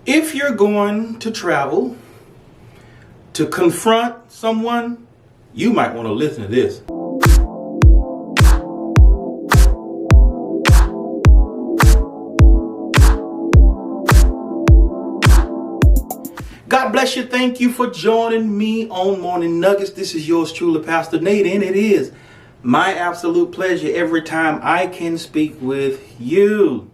If you're going to travel to confront someone, you might want to listen to this. God bless you. Thank you for joining me on Morning Nuggets. This is yours truly, Pastor Nate, and it is my absolute pleasure every time I can speak with you.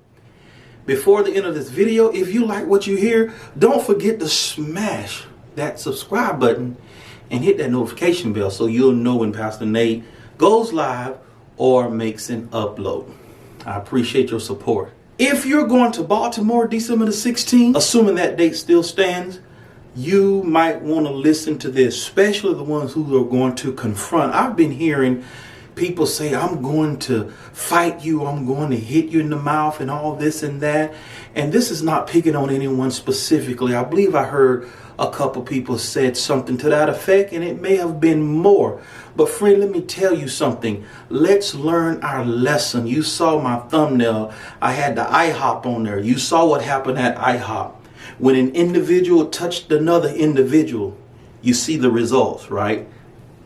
Before the end of this video, if you like what you hear, don't forget to smash that subscribe button and hit that notification bell so you'll know when Pastor Nate goes live or makes an upload. I appreciate your support. If you're going to Baltimore December the 16th, assuming that date still stands, you might want to listen to this, especially the ones who are going to confront. I've been hearing people say, I'm going to fight you, I'm going to hit you in the mouth and all this and that. And this is not picking on anyone specifically. I believe I heard a couple people said something to that effect, and it may have been more. But friend, let me tell you something. Let's learn our lesson. You saw my thumbnail. I had the IHOP on there. You saw what happened at IHOP. When an individual touched another individual, you see the results, right?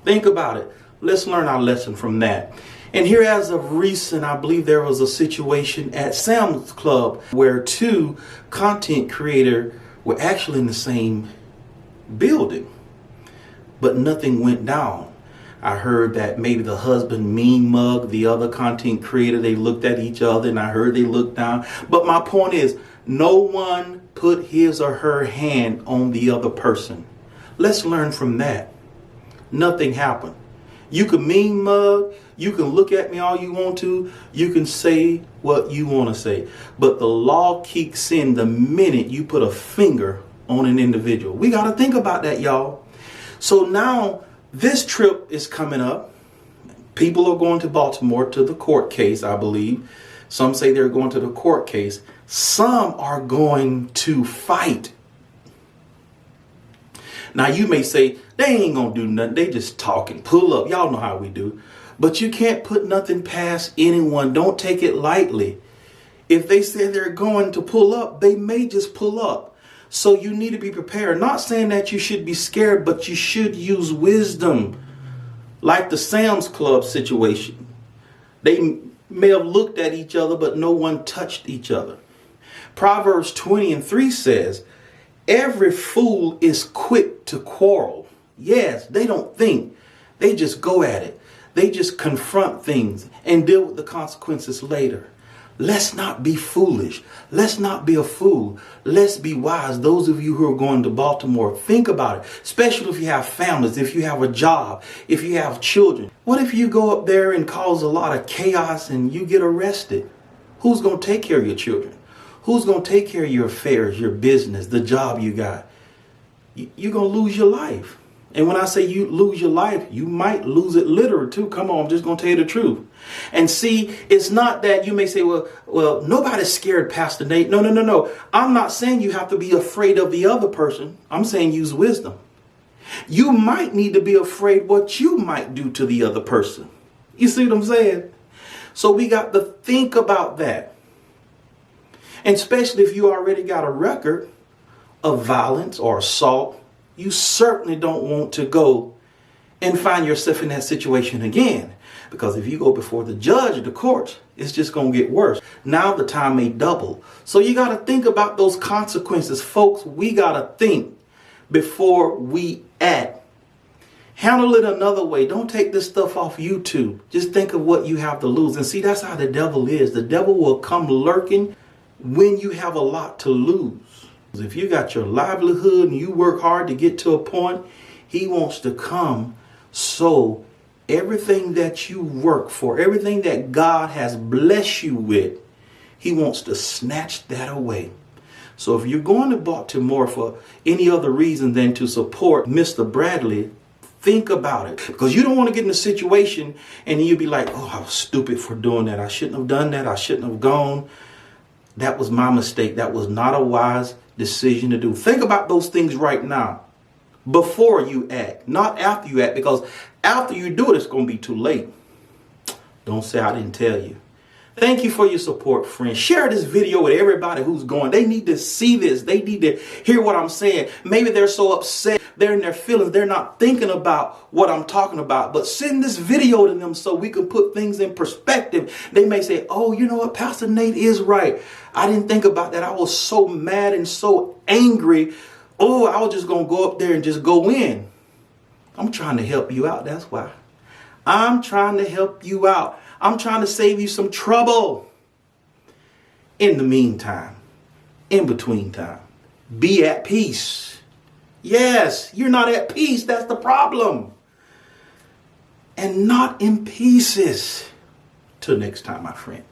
Think about it. Let's learn our lesson from that. And here, as of recent, I believe there was a situation at Sam's Club where two content creators were actually in the same building, but nothing went down. I heard that maybe the husband mean mugged the other content creator. They looked at each other, and I heard they looked down. But my point is, no one put his or her hand on the other person. Let's learn from that. Nothing happened. You can mean mug, you can look at me all you want to, you can say what you want to say, but the law kicks in the minute you put a finger on an individual. We got to think about that, y'all. So now this trip is coming up. People are going to Baltimore to the court case, I believe. Some say they're going to the court case. Some are going to fight. Now you may say, they ain't gonna do nothing. They just talking. Pull up. Y'all know how we do. But you can't put nothing past anyone. Don't take it lightly. If they say they're going to pull up, they may just pull up. So you need to be prepared. Not saying that you should be scared, but you should use wisdom. Like the Sam's Club situation. They may have looked at each other, but no one touched each other. Proverbs 20:3 says, every fool is quick to quarrel. Yes, they don't think. They just go at it. They just confront things and deal with the consequences later. Let's not be foolish. Let's not be a fool. Let's be wise. Those of you who are going to Baltimore, think about it. Especially if you have families, if you have a job, if you have children. What if you go up there and cause a lot of chaos and you get arrested? Who's going to take care of your children? Who's going to take care of your affairs, your business, the job you got? You're going to lose your life. And when I say you lose your life, you might lose it literally too. Come on, I'm just going to tell you the truth. And see, it's not that you may say, well, nobody's scared, Pastor Nate. No. I'm not saying you have to be afraid of the other person. I'm saying use wisdom. You might need to be afraid what you might do to the other person. You see what I'm saying? So we got to think about that. And especially if you already got a record of violence or assault, you certainly don't want to go and find yourself in that situation again. Because if you go before the judge or the courts, it's just going to get worse. Now the time may double. So you got to think about those consequences. Folks, we got to think before we act. Handle it another way. Don't take this stuff off YouTube. Just think of what you have to lose. And see, that's how the devil is. The devil will come lurking when you have a lot to lose. If you got your livelihood and you work hard to get to a point, he wants to come. So everything that you work for, everything that God has blessed you with, he wants to snatch that away. So if you're going to Baltimore for any other reason than to support Mr. Bradley, think about it. Because you don't want to get in a situation and you'll be like, oh, I was stupid for doing that. I shouldn't have done that. I shouldn't have gone. That was my mistake. That was not a wise decision to do. Think about those things right now before you act, not after you act, because after you do it, it's going to be too late. Don't say I didn't tell you. Thank you for your support, friends. Share this video with everybody who's going. They need to see this. They need to hear what I'm saying. Maybe they're so upset. They're in their feelings. They're not thinking about what I'm talking about. But send this video to them so we can put things in perspective. They may say, oh, you know what? Pastor Nate is right. I didn't think about that. I was so mad and so angry. Oh, I was just going to go up there and just go in. I'm trying to help you out. That's why. I'm trying to help you out. I'm trying to save you some trouble. In the meantime, in between time, be at peace. Yes, you're not at peace. That's the problem. And not in pieces. Till next time, my friend.